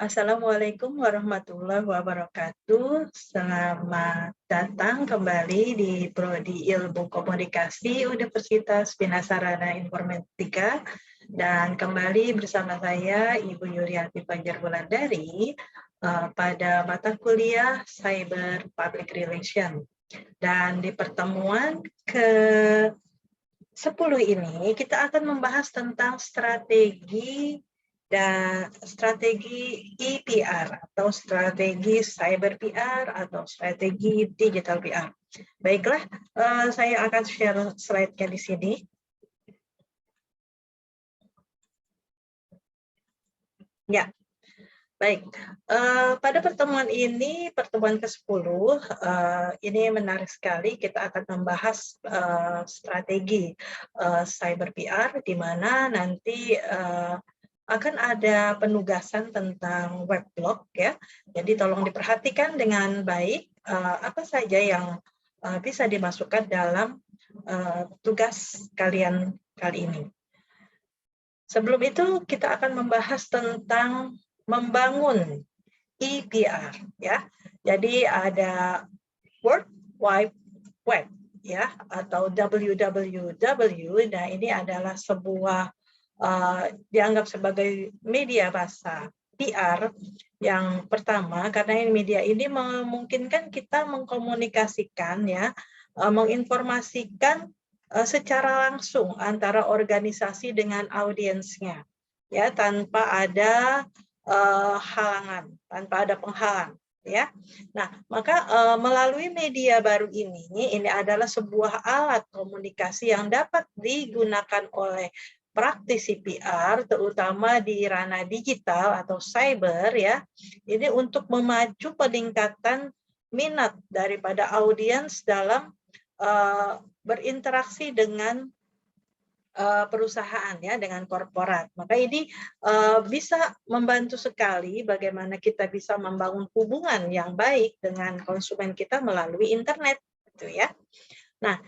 Assalamualaikum warahmatullahi wabarakatuh. Selamat datang kembali di Prodi Ilmu Komunikasi Universitas Bina Sarana Informatika. Dan kembali bersama saya, Ibu Yurianti Fajar Wulandari, pada mata kuliah Cyber Public Relation. Dan di pertemuan ke-10 ini, kita akan membahas tentang strategi EPR atau strategi cyber PR atau strategi digital PR. Baiklah, saya akan share slide-nya di sini. Ya, baik. Pada pertemuan ini, pertemuan ke-10, ini menarik sekali. Kita akan membahas strategi cyber PR, di mana nanti akan ada penugasan tentang weblog ya. Jadi tolong diperhatikan dengan baik apa saja yang bisa dimasukkan dalam tugas kalian kali ini. Sebelum itu kita akan membahas tentang membangun EPR ya. Jadi ada World Wide Web ya atau WWW. Nah, ini adalah sebuah dianggap sebagai media bahasa PR yang pertama, karena media ini memungkinkan kita mengkomunikasikan ya, menginformasikan secara langsung antara organisasi dengan audiensnya ya, tanpa ada halangan, tanpa ada penghalang ya. Nah, maka melalui media baru ini adalah sebuah alat komunikasi yang dapat digunakan oleh praktisi PR, terutama di ranah digital atau cyber ya, ini untuk memacu peningkatan minat daripada audiens dalam berinteraksi dengan perusahaan ya, dengan korporat. Maka ini bisa membantu sekali bagaimana kita bisa membangun hubungan yang baik dengan konsumen kita melalui internet, gitu ya. Nah,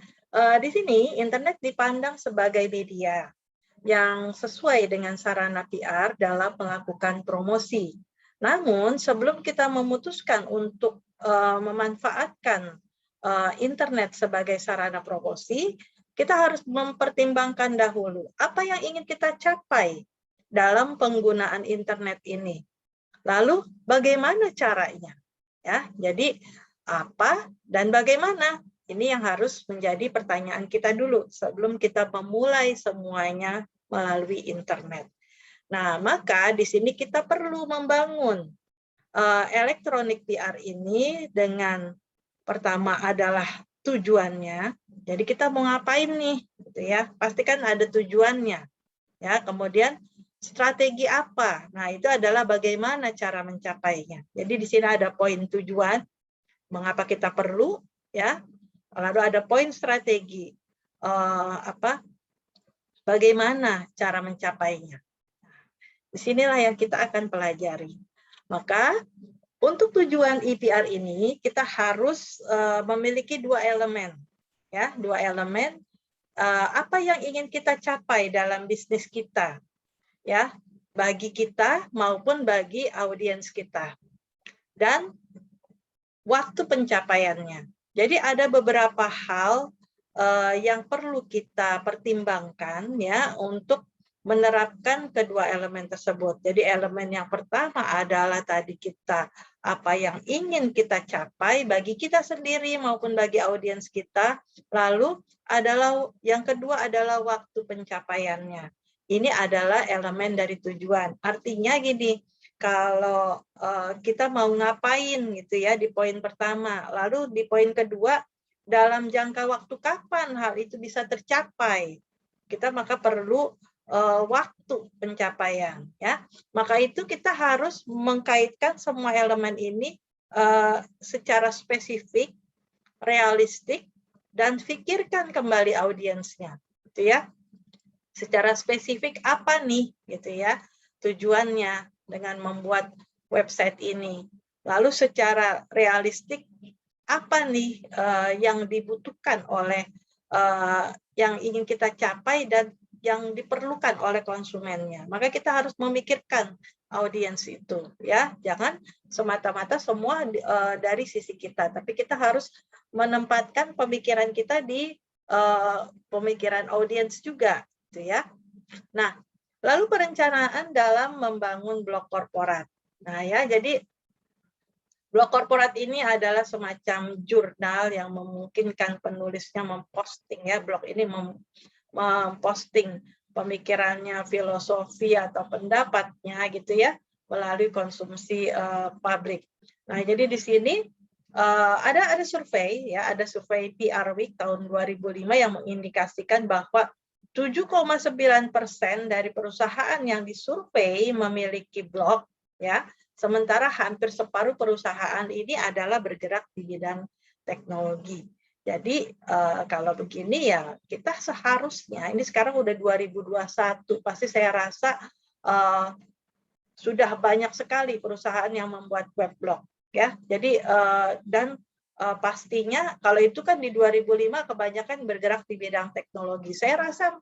di sini internet dipandang sebagai media yang sesuai dengan sarana PR dalam melakukan promosi. Namun, sebelum kita memutuskan untuk memanfaatkan internet sebagai sarana promosi, kita harus mempertimbangkan dahulu apa yang ingin kita capai dalam penggunaan internet ini. Lalu, bagaimana caranya? Ya, jadi apa dan bagaimana? Ini yang harus menjadi pertanyaan kita dulu sebelum kita memulai semuanya melalui internet. Nah, maka di sini kita perlu membangun elektronik PR ini dengan pertama adalah tujuannya. Jadi kita mau ngapain nih, gitu ya? Pastikan ada tujuannya. Ya, kemudian strategi apa? Nah, itu adalah bagaimana cara mencapainya. Jadi di sini ada poin tujuan, mengapa kita perlu, ya. Lalu ada poin strategi, bagaimana cara mencapainya. Disinilah yang kita akan pelajari. Maka untuk tujuan EPR ini kita harus memiliki dua elemen, ya, dua elemen. Apa yang ingin kita capai dalam bisnis kita, ya, bagi kita maupun bagi audiens kita, dan waktu pencapaiannya. Jadi ada beberapa hal yang perlu kita pertimbangkan ya untuk menerapkan kedua elemen tersebut. Jadi elemen yang pertama adalah tadi kita apa yang ingin kita capai bagi kita sendiri maupun bagi audiens kita. Lalu adalah yang kedua adalah waktu pencapaiannya. Ini adalah elemen dari tujuan. Artinya gini, kalau kita mau ngapain gitu ya di poin pertama, lalu di poin kedua dalam jangka waktu kapan hal itu bisa tercapai, kita maka perlu waktu pencapaian ya. Maka itu kita harus mengkaitkan semua elemen ini secara spesifik, realistik, dan pikirkan kembali audiensnya gitu ya. Secara spesifik apa nih gitu ya tujuannya dengan membuat website ini. Lalu secara realistik apa nih yang dibutuhkan oleh yang ingin kita capai dan yang diperlukan oleh konsumennya. Maka kita harus memikirkan audiens itu, ya. Jangan semata-mata semua dari sisi kita, tapi kita harus menempatkan pemikiran kita di pemikiran audiens juga, gitu ya. Nah, lalu perencanaan dalam membangun blog korporat. Nah, ya, jadi blog korporat ini adalah semacam jurnal yang memungkinkan penulisnya memposting, ya, blog ini memposting pemikirannya, filosofi atau pendapatnya gitu ya melalui konsumsi publik. Nah, jadi di sini ada survei, ya, ada survei PR Week tahun 2005 yang mengindikasikan bahwa 7,9% dari perusahaan yang disurvei memiliki blog, ya. Sementara hampir separuh perusahaan ini adalah bergerak di bidang teknologi. Jadi kalau begini ya kita seharusnya, ini sekarang udah 2021, pasti saya rasa sudah banyak sekali perusahaan yang membuat weblog, ya. Jadi dan pastinya kalau itu kan di 2005 kebanyakan bergerak di bidang teknologi. Saya rasa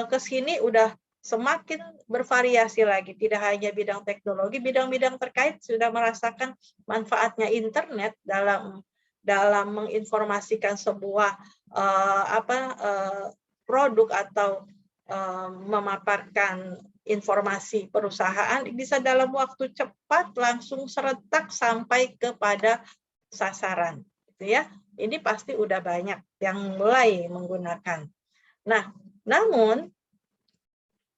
ke sini udah semakin bervariasi lagi, tidak hanya bidang teknologi, bidang-bidang terkait sudah merasakan manfaatnya internet dalam menginformasikan sebuah produk atau memaparkan informasi perusahaan bisa dalam waktu cepat langsung serentak sampai kepada sasaran, gitu ya. Ini pasti udah banyak yang mulai menggunakan. Nah, namun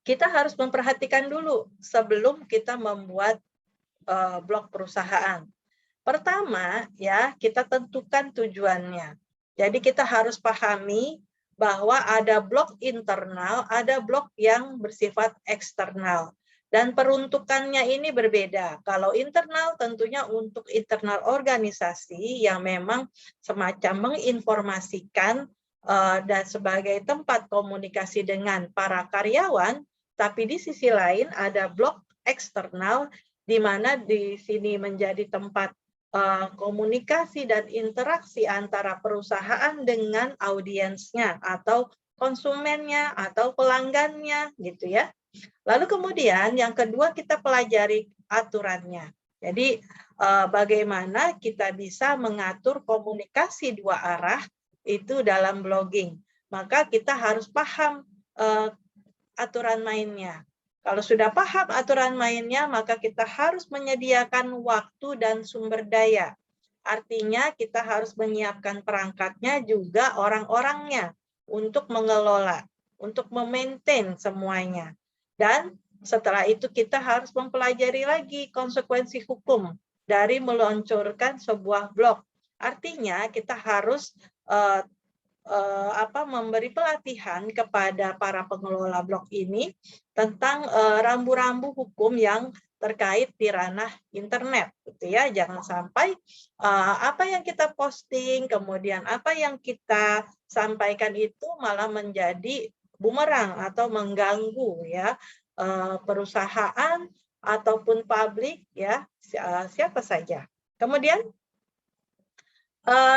kita harus memperhatikan dulu sebelum kita membuat blog perusahaan. Pertama, ya, kita tentukan tujuannya. Jadi kita harus pahami bahwa ada blog internal, ada blog yang bersifat eksternal. Dan peruntukannya ini berbeda. Kalau internal tentunya untuk internal organisasi yang memang semacam menginformasikan dan sebagai tempat komunikasi dengan para karyawan, tapi di sisi lain ada blog eksternal di mana di sini menjadi tempat komunikasi dan interaksi antara perusahaan dengan audiensnya atau konsumennya atau pelanggannya, gitu ya. Lalu kemudian yang kedua kita pelajari aturannya. Jadi bagaimana kita bisa mengatur komunikasi dua arah itu dalam blogging. Maka kita harus paham aturan mainnya. Kalau sudah paham aturan mainnya, maka kita harus menyediakan waktu dan sumber daya. Artinya kita harus menyiapkan perangkatnya juga orang-orangnya untuk mengelola, untuk memaintain semuanya. Dan setelah itu kita harus mempelajari lagi konsekuensi hukum dari meluncurkan sebuah blog. Artinya kita harus memberi pelatihan kepada para pengelola blog ini tentang rambu-rambu hukum yang terkait di ranah internet, gitu ya. Jangan sampai apa yang kita posting, kemudian apa yang kita sampaikan itu malah menjadi bumerang atau mengganggu, ya, perusahaan ataupun publik, ya, siapa saja. Kemudian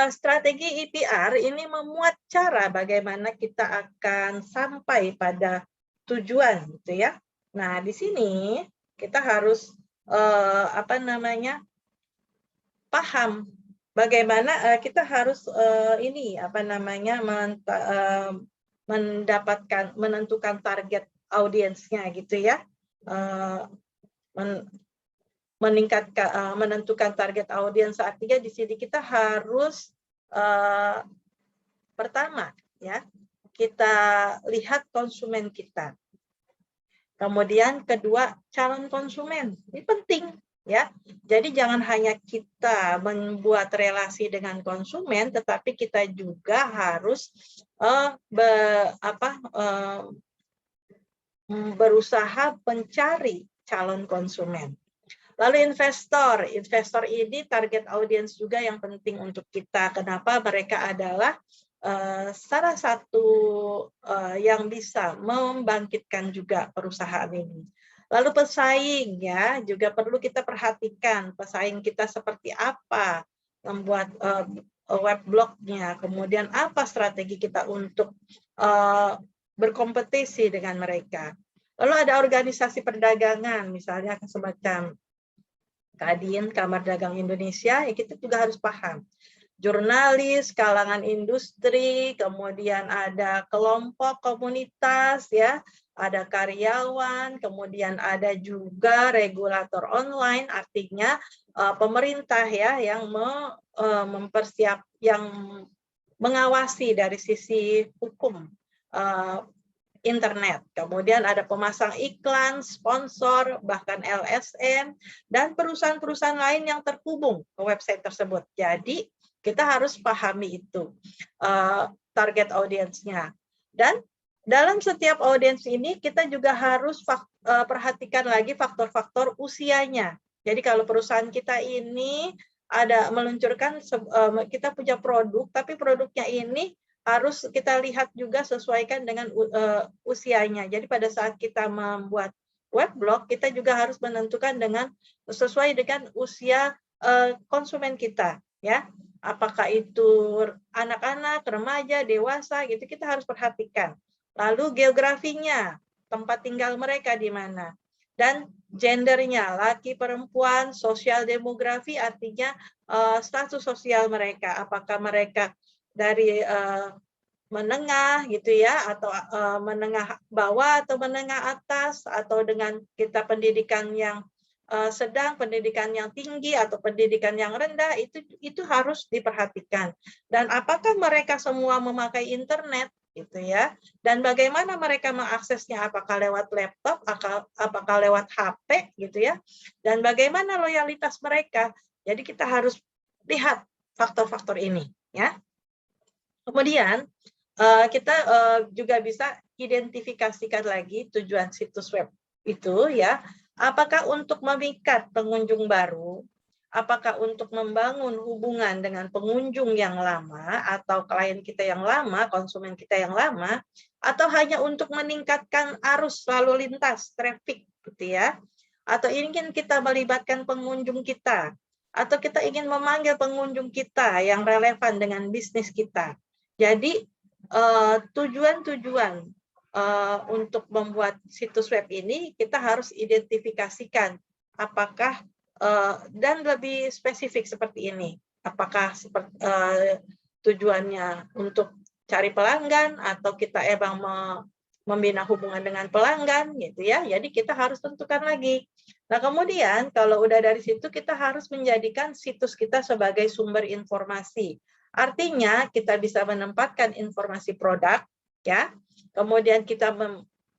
strategi EPR ini memuat cara bagaimana kita akan sampai pada tujuan, gitu ya. Nah, di sini kita harus paham bagaimana kita harus menentukan target audiensnya, gitu ya. Menentukan target audiens, artinya di sini kita harus pertama, ya, kita lihat konsumen kita. Kemudian kedua, calon konsumen. Ini penting, ya. Jadi jangan hanya kita membuat relasi dengan konsumen, tetapi kita juga harus berusaha mencari calon konsumen. Lalu investor ini target audiens juga yang penting untuk kita. Kenapa? Mereka adalah salah satu yang bisa membangkitkan juga perusahaan ini. Lalu pesaing, ya, juga perlu kita perhatikan pesaing kita seperti apa, membuat web blognya, kemudian apa strategi kita untuk berkompetisi dengan mereka. Lalu ada organisasi perdagangan, misalnya semacam Kadin, Kamar Dagang Indonesia, ya kita juga harus paham. Jurnalis, kalangan industri, kemudian ada kelompok komunitas, ya, ada karyawan, kemudian ada juga regulator online, artinya pemerintah ya yang yang mengawasi dari sisi hukum internet. Kemudian ada pemasang iklan, sponsor, bahkan LSM, dan perusahaan-perusahaan lain yang terhubung ke website tersebut. Jadi kita harus pahami itu target audiensnya. Dan dalam setiap audiens ini kita juga harus perhatikan lagi faktor-faktor usianya. Jadi kalau perusahaan kita ini ada meluncurkan, kita punya produk, tapi produknya ini harus kita lihat juga sesuaikan dengan usianya. Jadi pada saat kita membuat weblog, kita juga harus menentukan sesuai dengan usia konsumen kita, ya. Apakah itu anak-anak, remaja, dewasa, gitu kita harus perhatikan. Lalu geografinya, tempat tinggal mereka di mana, dan gendernya, laki, perempuan, sosial demografi, artinya status sosial mereka, apakah mereka dari menengah gitu ya, atau menengah bawah atau menengah atas, atau dengan kita pendidikan yang sedang, pendidikan yang tinggi atau pendidikan yang rendah, itu harus diperhatikan. Dan apakah mereka semua memakai internet gitu ya, dan bagaimana mereka mengaksesnya, apakah lewat laptop, apakah lewat HP gitu ya, dan bagaimana loyalitas mereka. Jadi kita harus lihat faktor-faktor ini ya. Kemudian kita juga bisa identifikasikan lagi tujuan situs web itu ya. Apakah untuk memikat pengunjung baru, apakah untuk membangun hubungan dengan pengunjung yang lama atau klien kita yang lama, konsumen kita yang lama, atau hanya untuk meningkatkan arus lalu lintas, traffic gitu ya. Atau ingin kita melibatkan pengunjung kita, atau kita ingin memanggil pengunjung kita yang relevan dengan bisnis kita. Jadi tujuan-tujuan untuk membuat situs web ini kita harus identifikasikan apakah dan lebih spesifik seperti ini, apakah tujuannya untuk cari pelanggan atau kita emang membina hubungan dengan pelanggan gitu ya. Jadi kita harus tentukan lagi. Nah, kemudian kalau udah dari situ kita harus menjadikan situs kita sebagai sumber informasi. Artinya kita bisa menempatkan informasi produk ya. Kemudian kita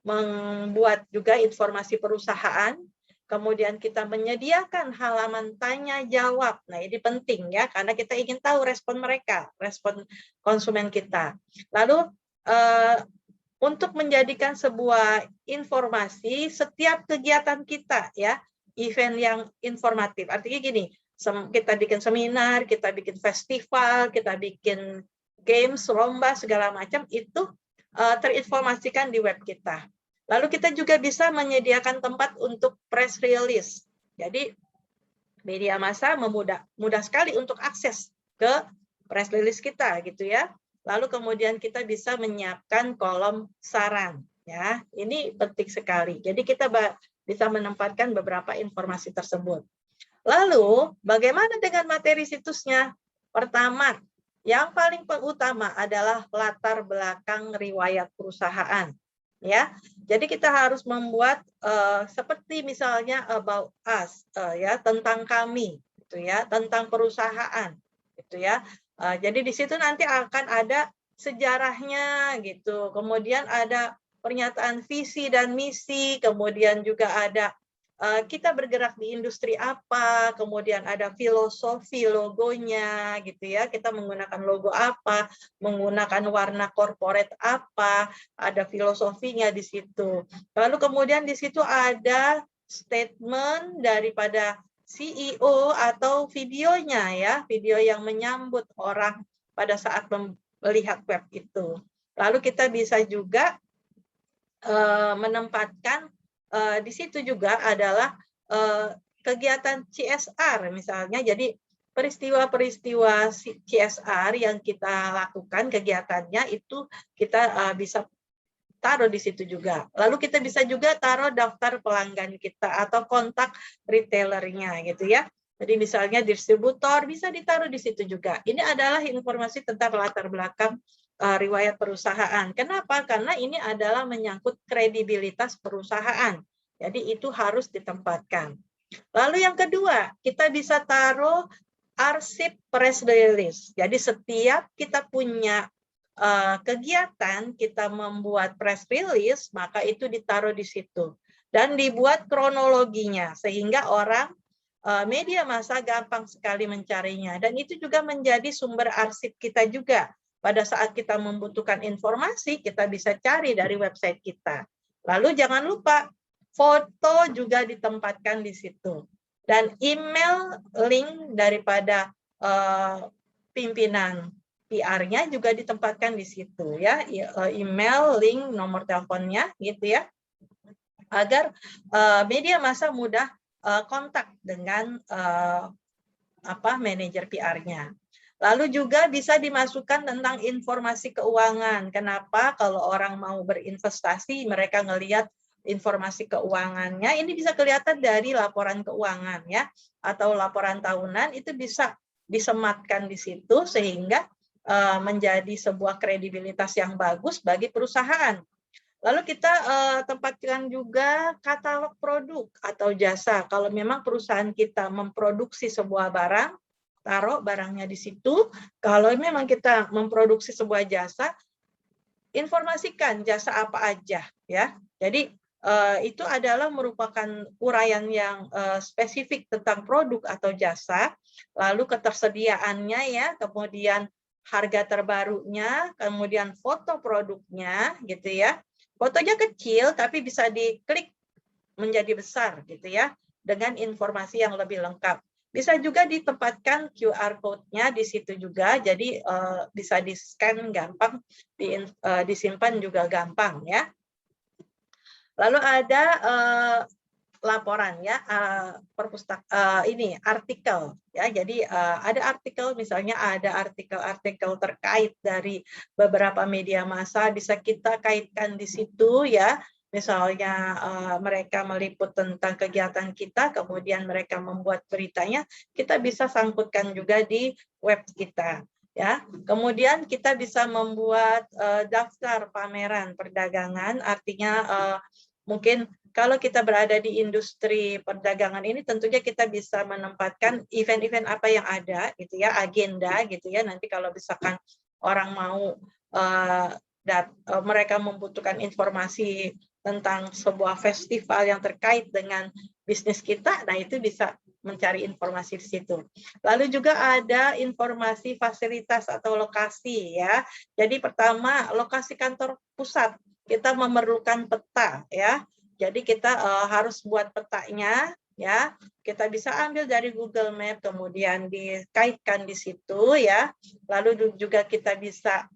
membuat juga informasi perusahaan. Kemudian kita menyediakan halaman tanya jawab. Nah, ini penting ya karena kita ingin tahu respon mereka, respon konsumen kita. Lalu untuk menjadikan sebuah informasi setiap kegiatan kita ya, event yang informatif. Artinya gini, kita bikin seminar, kita bikin festival, kita bikin games, lomba, segala macam, itu terinformasikan di web kita. Lalu kita juga bisa menyediakan tempat untuk press release. Jadi media massa mudah sekali untuk akses ke press release kita gitu ya. Lalu kemudian kita bisa menyiapkan kolom saran ya. Ini penting sekali. Jadi kita bisa menempatkan beberapa informasi tersebut. Lalu bagaimana dengan materi situsnya? Pertama, yang paling utama adalah latar belakang riwayat perusahaan. Ya, jadi kita harus membuat seperti misalnya about us, ya, tentang kami, gitu ya, tentang perusahaan, gitu ya. Jadi di situ nanti akan ada sejarahnya, gitu. Kemudian ada pernyataan visi dan misi, kemudian juga ada kita bergerak di industri apa, kemudian ada filosofi logonya, gitu ya. Kita menggunakan logo apa, menggunakan warna corporate apa, ada filosofinya di situ. Lalu kemudian di situ ada statement daripada CEO atau videonya ya, video yang menyambut orang pada saat melihat web itu. Lalu kita bisa juga menempatkan di situ juga adalah kegiatan CSR misalnya. Jadi peristiwa-peristiwa CSR yang kita lakukan kegiatannya itu kita bisa taruh di situ juga. Lalu kita bisa juga taruh daftar pelanggan kita atau kontak retailernya gitu ya. Jadi misalnya distributor bisa ditaruh di situ juga. Ini adalah informasi tentang latar belakang riwayat perusahaan. Kenapa? Karena ini adalah menyangkut kredibilitas perusahaan. Jadi itu harus ditempatkan. Lalu yang kedua, kita bisa taruh arsip press release. Jadi setiap kita punya kegiatan, kita membuat press release, maka itu ditaruh di situ. Dan dibuat kronologinya, sehingga orang media massa gampang sekali mencarinya. Dan itu juga menjadi sumber arsip kita juga. Pada saat kita membutuhkan informasi, kita bisa cari dari website kita. Lalu jangan lupa, foto juga ditempatkan di situ. Dan email link daripada pimpinan PR-nya juga ditempatkan di situ ya, email, link, nomor teleponnya gitu ya, agar media massa mudah kontak dengan manajer PR-nya. Lalu juga bisa dimasukkan tentang informasi keuangan. Kenapa? Kalau orang mau berinvestasi, mereka ngelihat informasi keuangannya, ini bisa kelihatan dari laporan keuangan ya, atau laporan tahunan, itu bisa disematkan di situ sehingga menjadi sebuah kredibilitas yang bagus bagi perusahaan. Lalu kita tempatkan juga katalog produk atau jasa. Kalau memang perusahaan kita memproduksi sebuah barang, taruh barangnya di situ. Kalau memang kita memproduksi sebuah jasa, informasikan jasa apa aja ya. Jadi itu adalah merupakan uraian yang spesifik tentang produk atau jasa, lalu ketersediaannya ya, kemudian harga terbarunya, kemudian foto produknya gitu ya. Fotonya kecil tapi bisa diklik menjadi besar gitu ya, dengan informasi yang lebih lengkap. Bisa juga ditempatkan QR code-nya di situ juga, jadi bisa di-scan gampang, disimpan juga gampang ya. Lalu ada laporan ya, ini artikel ya. Jadi ada artikel, misalnya ada artikel-artikel terkait dari beberapa media massa, bisa kita kaitkan di situ ya. Misalnya mereka meliput tentang kegiatan kita, kemudian mereka membuat beritanya, kita bisa sangkutkan juga di web kita. Ya, kemudian kita bisa membuat daftar pameran perdagangan, artinya mungkin kalau kita berada di industri perdagangan ini, tentunya kita bisa menempatkan event-event apa yang ada, gitu ya, agenda, gitu ya. Nanti kalau misalkan orang mau mereka membutuhkan informasi tentang sebuah festival yang terkait dengan bisnis kita, nah itu bisa mencari informasi di situ. Lalu juga ada informasi fasilitas atau lokasi ya. Jadi pertama, lokasi kantor pusat, kita memerlukan peta ya. Jadi kita harus buat petanya ya. Kita bisa ambil dari Google Map, kemudian dikaitkan di situ ya. Lalu juga kita bisa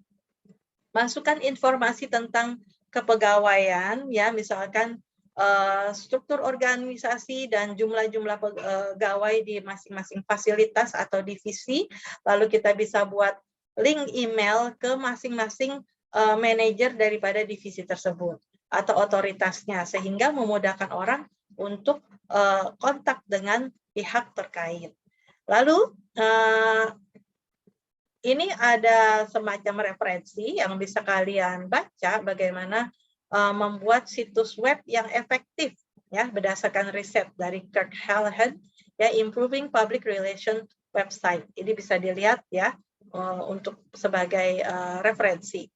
masukkan informasi tentang kepegawaian ya, misalkan struktur organisasi dan jumlah-jumlah pegawai di masing-masing fasilitas atau divisi. Lalu kita bisa buat link email ke masing-masing manajer daripada divisi tersebut atau otoritasnya, sehingga memudahkan orang untuk kontak dengan pihak terkait. Lalu ini ada semacam referensi yang bisa kalian baca bagaimana membuat situs web yang efektif ya, berdasarkan riset dari Kurt Hallahan ya, Improving Public Relation Website. Ini bisa dilihat ya untuk sebagai referensi.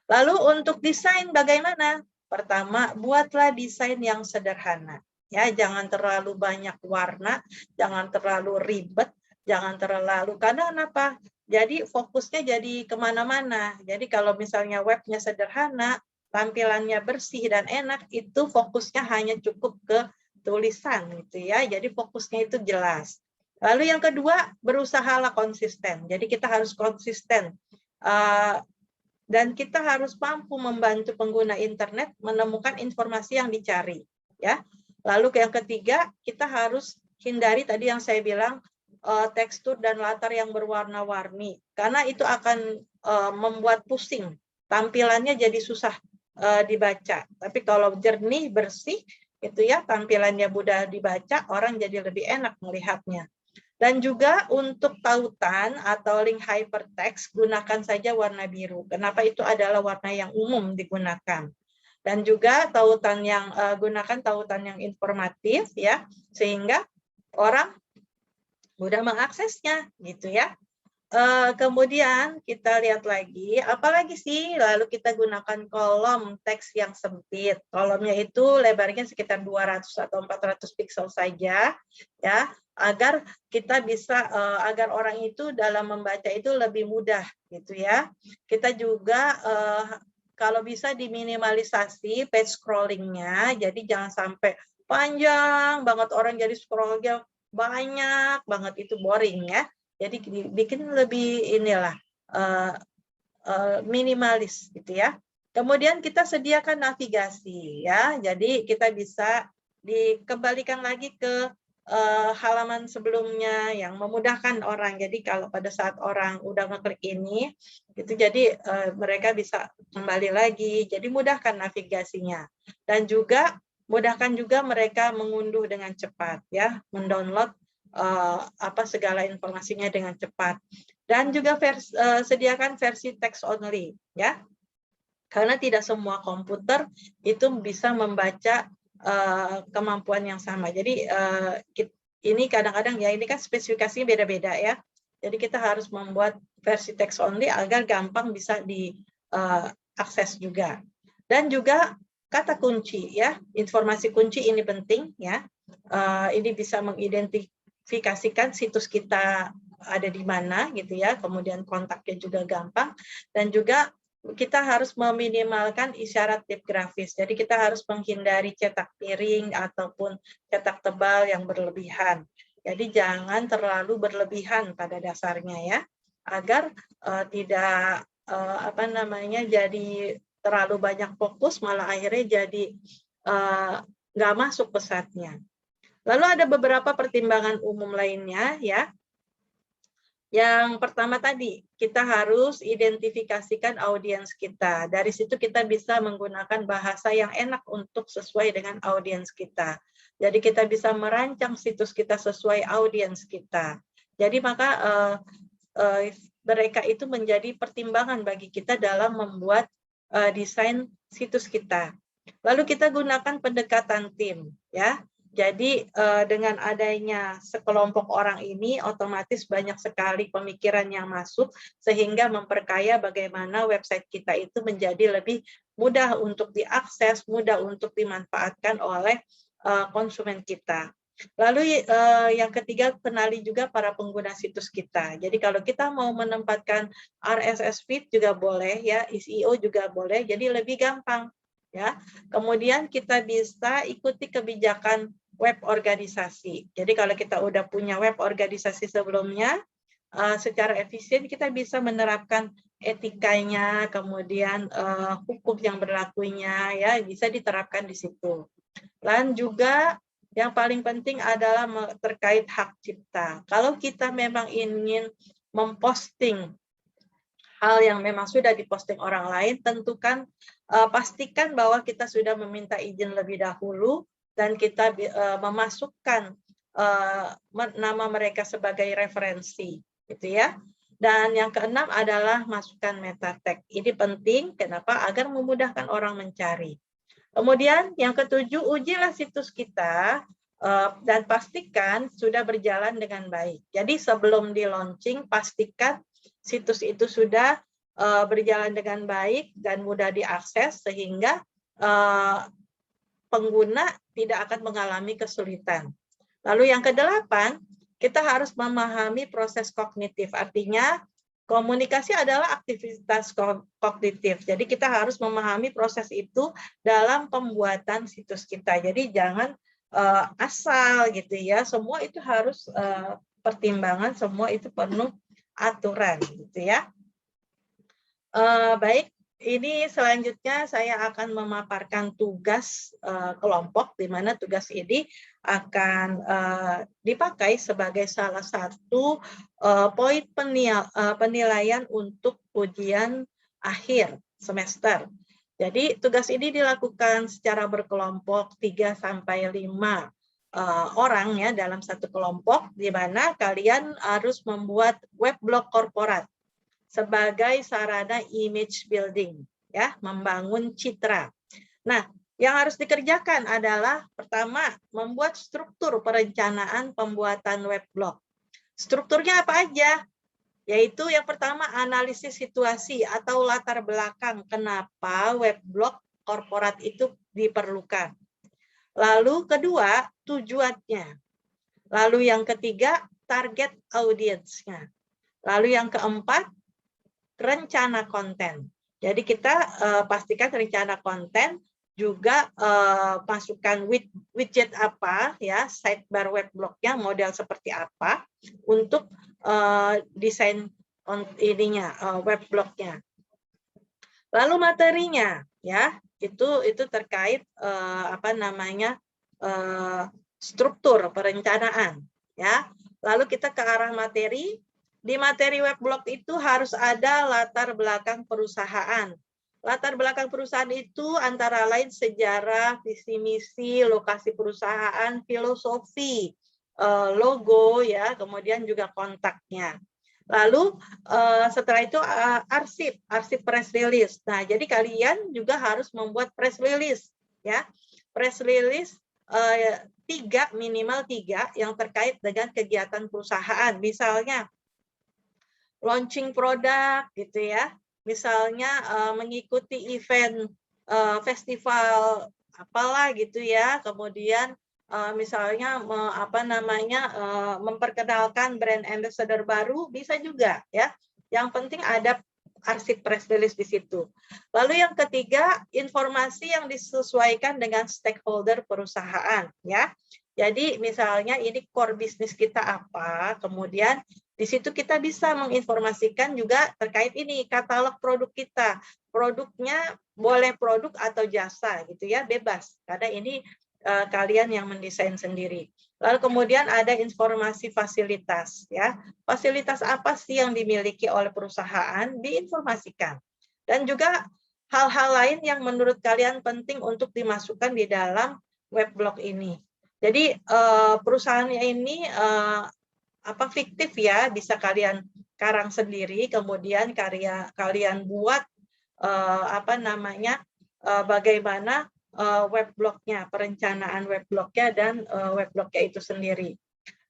Lalu untuk desain bagaimana? Pertama, buatlah desain yang sederhana ya, jangan terlalu banyak warna, jangan terlalu ribet, jangan terlalu, karena kenapa? Jadi fokusnya jadi kemana-mana. Jadi kalau misalnya webnya sederhana, tampilannya bersih dan enak, itu fokusnya hanya cukup ke tulisan gitu ya. Jadi fokusnya itu jelas. Lalu yang kedua, berusahalah konsisten. Jadi kita harus konsisten. Dan kita harus mampu membantu pengguna internet menemukan informasi yang dicari. Ya. Lalu yang ketiga, kita harus hindari tadi yang saya bilang, tekstur dan latar yang berwarna-warni. Karena itu akan membuat pusing. Tampilannya jadi susah dibaca. Tapi kalau jernih, bersih, itu ya tampilannya mudah dibaca, orang jadi lebih enak melihatnya. Dan juga untuk tautan atau link hypertext, gunakan saja warna biru. Kenapa? Itu adalah warna yang umum digunakan. Dan juga tautan yang gunakan tautan yang informatif ya, sehingga orang mudah mengaksesnya gitu ya. Kemudian kita lihat lagi, apalagi sih, lalu kita gunakan kolom teks yang sempit. Kolomnya itu lebarnya sekitar 200 atau 400 pixel saja, ya, agar kita bisa, agar orang itu dalam membaca itu lebih mudah, gitu ya. Kita juga kalau bisa diminimalisasi page scrollingnya, jadi jangan sampai panjang banget orang jadi scrollnya banyak banget, itu boring ya. Jadi bikin lebih inilah minimalis gitu ya. Kemudian kita sediakan navigasi ya. Jadi kita bisa dikembalikan lagi ke halaman sebelumnya yang memudahkan orang. Jadi kalau pada saat orang udah ngeklik ini, itu jadi mereka bisa kembali lagi. Jadi mudahkan navigasinya. Dan juga mudahkan juga mereka mengunduh dengan cepat ya, mendownload segala informasinya dengan cepat. Dan juga sediakan versi text only ya, karena tidak semua komputer itu bisa membaca kemampuan yang sama. Jadi ini kadang-kadang ya, ini kan spesifikasinya beda-beda ya, jadi kita harus membuat versi text only agar gampang bisa diakses juga. Dan juga kata kunci ya, informasi kunci ini penting ya, ini bisa mengidentifikasikan situs kita ada di mana gitu ya, kemudian kontaknya juga gampang, dan juga kita harus meminimalkan isyarat tip grafis. Jadi kita harus menghindari cetak piring ataupun cetak tebal yang berlebihan. Jadi jangan terlalu berlebihan pada dasarnya ya, agar tidak jadi terlalu banyak fokus, malah akhirnya jadi nggak masuk pesatnya. Lalu ada beberapa pertimbangan umum lainnya ya. Yang pertama tadi, kita harus identifikasikan audiens kita. Dari situ kita bisa menggunakan bahasa yang enak untuk sesuai dengan audiens kita. Jadi kita bisa merancang situs kita sesuai audiens kita. Jadi maka mereka itu menjadi pertimbangan bagi kita dalam membuat desain situs kita. Lalu kita gunakan pendekatan tim, ya. Jadi dengan adanya sekelompok orang ini, otomatis banyak sekali pemikiran yang masuk, sehingga memperkaya bagaimana website kita itu menjadi lebih mudah untuk diakses, mudah untuk dimanfaatkan oleh konsumen kita. Lalu yang ketiga, kenali juga para pengguna situs kita. Jadi kalau kita mau menempatkan RSS feed juga boleh, ya, SEO juga boleh, jadi lebih gampang. Ya, kemudian kita bisa ikuti kebijakan web organisasi. Jadi kalau kita udah punya web organisasi sebelumnya, secara efisien kita bisa menerapkan etikanya, kemudian hukum yang berlakunya, ya bisa diterapkan di situ. Dan juga yang paling penting adalah terkait hak cipta. Kalau kita memang ingin memposting hal yang memang sudah diposting orang lain, tentukan, pastikan bahwa kita sudah meminta izin lebih dahulu, dan kita memasukkan nama mereka sebagai referensi, gitu ya. Dan yang keenam adalah masukkan meta tag. Ini penting, kenapa? Agar memudahkan orang mencari. Kemudian yang ketujuh, ujilah situs kita dan pastikan sudah berjalan dengan baik. Jadi sebelum di launching, pastikan situs itu sudah berjalan dengan baik dan mudah diakses, sehingga pengguna tidak akan mengalami kesulitan. Lalu yang kedelapan, kita harus memahami proses kognitif. Artinya komunikasi adalah aktivitas kognitif. Jadi kita harus memahami proses itu dalam pembuatan situs kita. Jadi jangan asal gitu ya. Semua itu harus pertimbangan, semua itu penuh aturan gitu ya. Baik, ini selanjutnya saya akan memaparkan tugas kelompok, di mana tugas ini akan dipakai sebagai salah satu poin penilaian untuk ujian akhir semester. Jadi tugas ini dilakukan secara berkelompok 3 sampai 5 orang ya dalam satu kelompok, di mana kalian harus membuat web blog korporat sebagai sarana image building, ya, membangun citra. Nah, yang harus dikerjakan adalah pertama membuat struktur perencanaan pembuatan web blog. Strukturnya apa aja? Yaitu yang pertama analisis situasi atau latar belakang kenapa web blog korporat itu diperlukan. Lalu kedua, tujuannya. Lalu yang ketiga, target audiensnya. Lalu yang keempat, rencana konten. Jadi kita pastikan rencana konten juga masukkan widget apa ya, sidebar web blognya model seperti apa untuk desain ininya web blognya. Lalu materinya ya, itu terkait apa namanya struktur perencanaan ya. Lalu kita ke arah materi. Di materi web blog itu harus ada latar belakang perusahaan. Latar belakang perusahaan itu antara lain sejarah, visi misi, lokasi perusahaan, filosofi, logo ya, kemudian juga kontaknya. Lalu setelah itu arsip press release. Nah, jadi kalian juga harus membuat press release ya. Press release minimal 3 yang terkait dengan kegiatan perusahaan. Misalnya launching produk gitu ya. Misalnya mengikuti event festival apalah gitu ya. Kemudian misalnya memperkenalkan brand ambassador baru bisa juga ya. Yang penting ada arsip press release di situ. Lalu yang ketiga, informasi yang disesuaikan dengan stakeholder perusahaan ya. Jadi misalnya ini core bisnis kita apa, kemudian di situ kita bisa menginformasikan juga terkait ini katalog produk kita. Produknya boleh produk atau jasa gitu ya, bebas karena ini kalian yang mendesain sendiri. Lalu kemudian ada informasi fasilitas ya. Fasilitas apa sih yang dimiliki oleh perusahaan diinformasikan. Dan juga hal-hal lain yang menurut kalian penting untuk dimasukkan di dalam web blog ini. Jadi perusahaannya ini fiktif ya, bisa kalian karang sendiri, kemudian kalian buat bagaimana web blognya, perencanaan web blognya dan web blognya itu sendiri.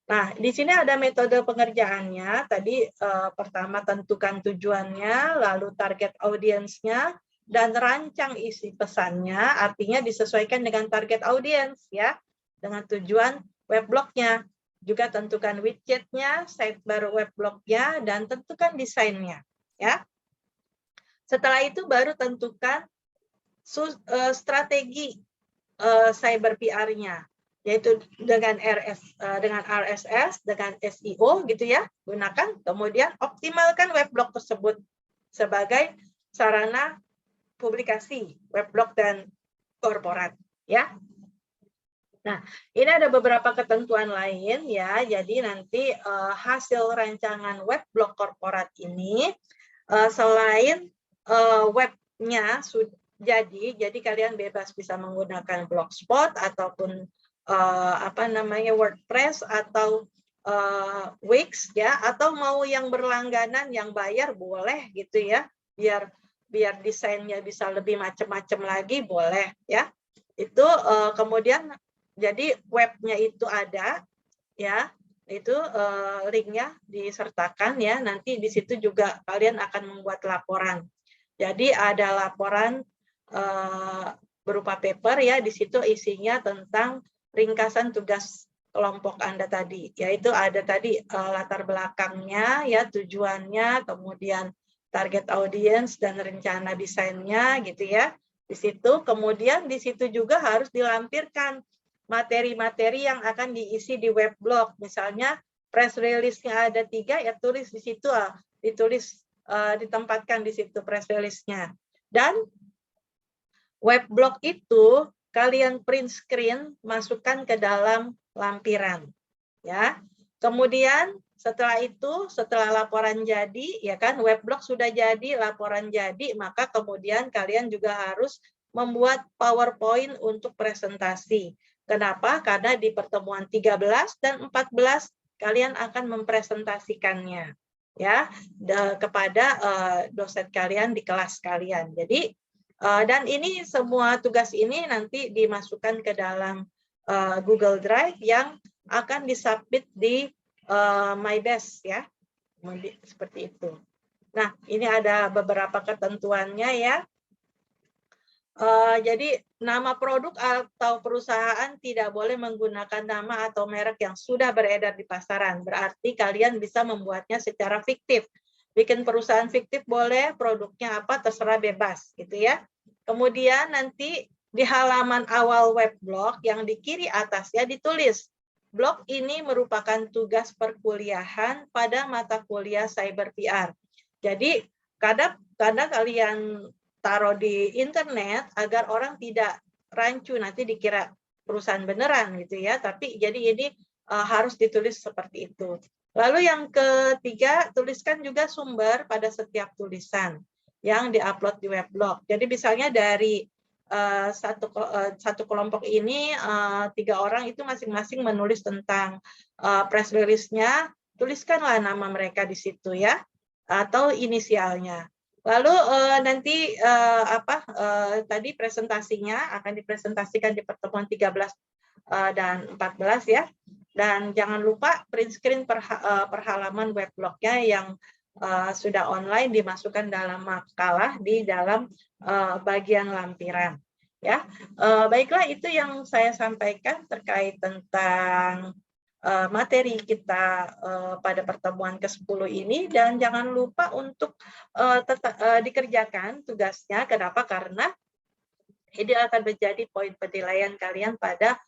Nah, di sini ada metode pengerjaannya. Tadi pertama tentukan tujuannya, lalu target audiensnya, dan rancang isi pesannya, artinya disesuaikan dengan target audiens ya, dengan tujuan web blognya. Juga tentukan widgetnya, sidebar web blognya, dan tentukan desainnya. Ya. Setelah itu baru tentukan strategi cyber PR-nya, yaitu dengan RSS, dengan SEO gitu ya, gunakan. Kemudian optimalkan web blog tersebut sebagai sarana publikasi web blog dan korporat. Ya. Nah, ini ada beberapa ketentuan lain ya. Jadi nanti hasil rancangan web blog korporat ini selain webnya sudah jadi kalian bebas bisa menggunakan Blogspot ataupun WordPress atau Wix ya, atau mau yang berlangganan yang bayar boleh gitu ya. Biar desainnya bisa lebih macam-macam lagi boleh ya. Itu kemudian jadi webnya itu ada ya, itu linknya disertakan ya, nanti di situ juga kalian akan membuat laporan. Jadi ada laporan berupa paper ya, di situ isinya tentang ringkasan tugas kelompok Anda tadi, yaitu ada tadi latar belakangnya ya, tujuannya, kemudian target audience dan rencana desainnya gitu ya. Di situ kemudian di situ juga harus dilampirkan materi-materi yang akan diisi di web blog. Misalnya press release-nya ada 3, ya tulis di situ, ditempatkan di situ press release-nya. Dan web blog itu kalian print screen, masukkan ke dalam lampiran. Ya. Kemudian setelah itu, setelah laporan jadi, ya kan, weblog sudah jadi, laporan jadi, maka kemudian kalian juga harus membuat PowerPoint untuk presentasi. Kenapa? Karena di pertemuan 13 dan 14 kalian akan mempresentasikannya ya kepada dosen kalian di kelas kalian. Jadi dan ini semua tugas ini nanti dimasukkan ke dalam Google Drive yang akan disubmit di MyBest ya. Seperti itu. Nah, ini ada beberapa ketentuannya ya. Jadi nama produk atau perusahaan tidak boleh menggunakan nama atau merek yang sudah beredar di pasaran. Berarti kalian bisa membuatnya secara fiktif. Bikin perusahaan fiktif boleh, produknya apa terserah bebas gitu ya. Kemudian nanti di halaman awal web blog yang di kiri atasnya ditulis, blog ini merupakan tugas perkuliahan pada mata kuliah Cyber PR. Jadi kadang kalian taruh di internet agar orang tidak rancu nanti dikira perusahaan beneran gitu ya, tapi jadi ini harus ditulis seperti itu. Lalu yang ketiga, tuliskan juga sumber pada setiap tulisan yang diupload di web blog. Jadi misalnya dari satu kelompok ini 3 orang itu masing-masing menulis tentang press release-nya, tuliskanlah nama mereka di situ ya, atau inisialnya. Lalu nanti tadi presentasinya akan dipresentasikan di pertemuan 13 dan 14 ya. Dan jangan lupa print screen per halaman web blognya yang sudah online dimasukkan dalam makalah di dalam bagian lampiran. Ya, baiklah itu yang saya sampaikan terkait tentang materi kita pada pertemuan ke-10 ini, dan jangan lupa untuk dikerjakan tugasnya. Kenapa? Karena ini akan menjadi poin penilaian kalian pada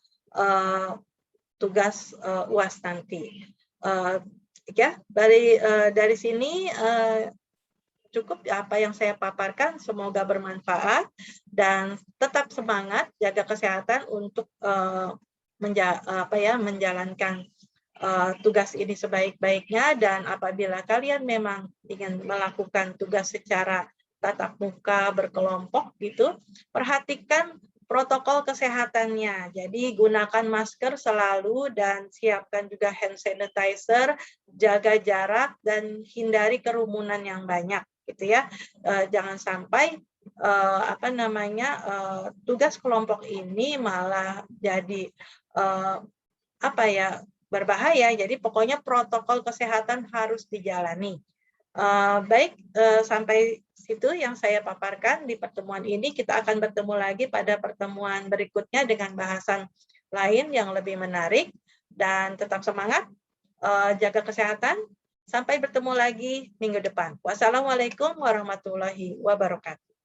tugas UAS nanti. Ya, dari sini cukup apa yang saya paparkan, semoga bermanfaat dan tetap semangat, jaga kesehatan untuk menjalankan tugas ini sebaik-baiknya. Dan apabila kalian memang ingin melakukan tugas secara tatap muka berkelompok gitu, perhatikan protokol kesehatannya. Jadi gunakan masker selalu dan siapkan juga hand sanitizer, jaga jarak dan hindari kerumunan yang banyak gitu ya. Jangan sampai tugas kelompok ini malah jadi berbahaya. Jadi pokoknya protokol kesehatan harus dijalani. Baik, sampai situ yang saya paparkan di pertemuan ini. Kita akan bertemu lagi pada pertemuan berikutnya dengan bahasan lain yang lebih menarik. Dan tetap semangat, jaga kesehatan. Sampai bertemu lagi minggu depan. Wassalamualaikum warahmatullahi wabarakatuh.